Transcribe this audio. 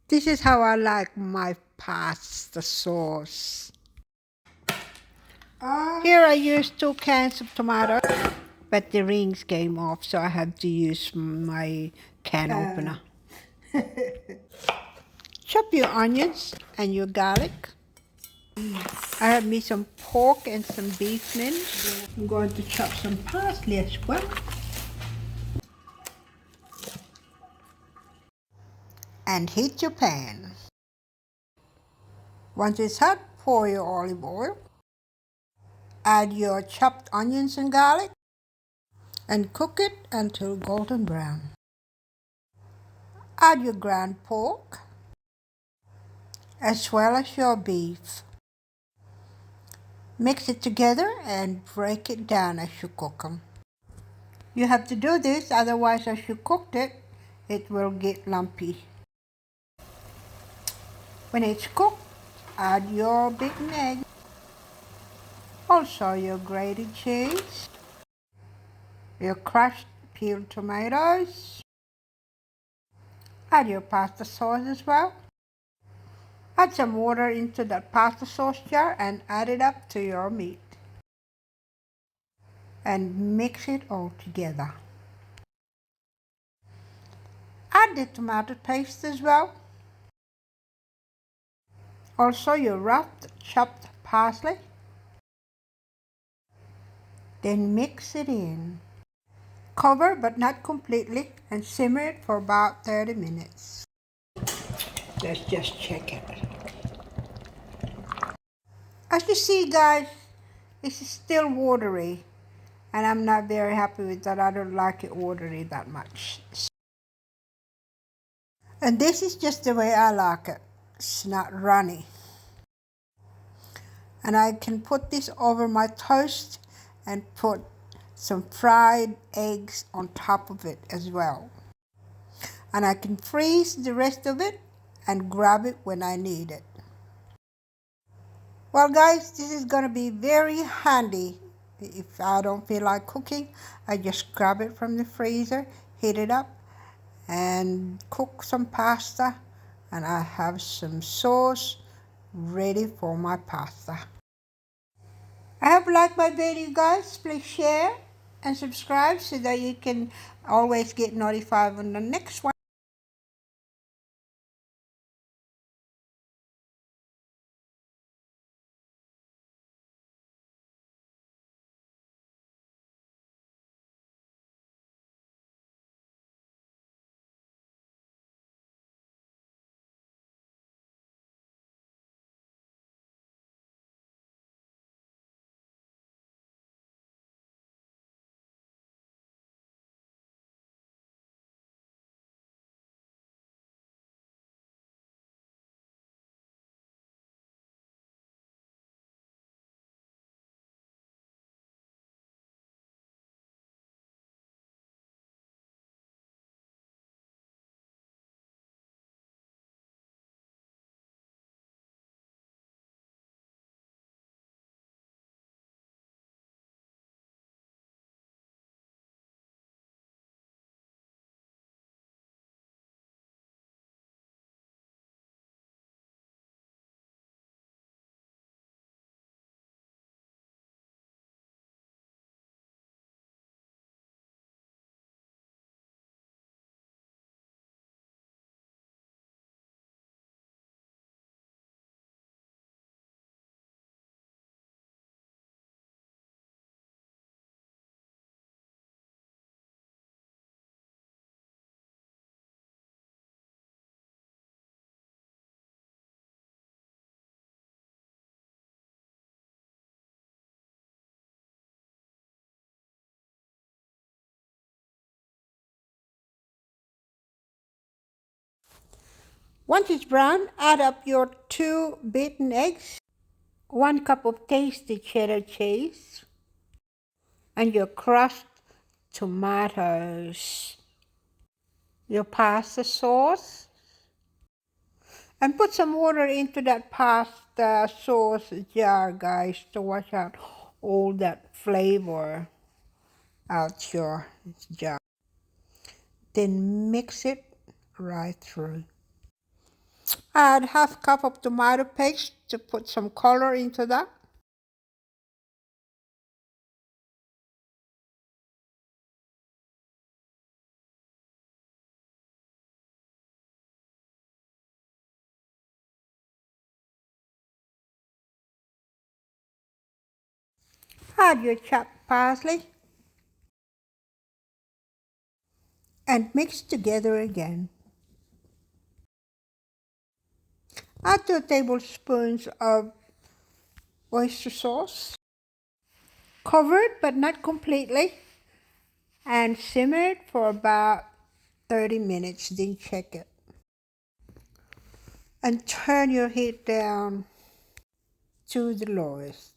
This is how I like my pasta sauce. Here I used 2 cans of tomato, but the rings came off, so I had to use my can opener. Chop your onions and your garlic. I have me some pork and some beef mince. I'm going to chop some parsley as well. And heat your pan. Once it's hot, pour your olive oil. Add your chopped onions and garlic and cook it until golden brown. Add your ground pork as well as your beef. Mix it together and break it down as you cook them. You have to do this, otherwise as you cooked it, it will get lumpy. When it's cooked, add your beaten egg, also your grated cheese, your crushed peeled tomatoes, add your pasta sauce as well. Add some water into that pasta sauce jar and add it up to your meat. And mix it all together. Add the tomato paste as well. Also your rough chopped parsley. Then mix it in. Cover but not completely and simmer it for about 30 minutes. Let's just check it. As you see guys, it's still watery and I'm not very happy with that. I don't like it watery that much. And this is just the way I like it. It's not runny. And I can put this over my toast and put some fried eggs on top of it as well. And I can freeze the rest of it and grab it when I need it. Well guys, this is going to be very handy. If I don't feel like cooking, I just grab it from the freezer, heat it up, and cook some pasta, and I have some sauce ready for my pasta. I hope you like my video guys. Please share and subscribe so that you can always get notified on the next one. Once it's brown, add up your 2 beaten eggs, 1 cup of tasty cheddar cheese, and your crushed tomatoes, your pasta sauce, and put some water into that pasta sauce jar, guys, to wash out all that flavor out your jar. Then mix it right through. Add half cup of tomato paste to put some color into that. Add your chopped parsley and mix together again. Add 2 tablespoons of oyster sauce. Cover it but not completely and simmer it for about 30 minutes, then check it. And turn your heat down to the lowest.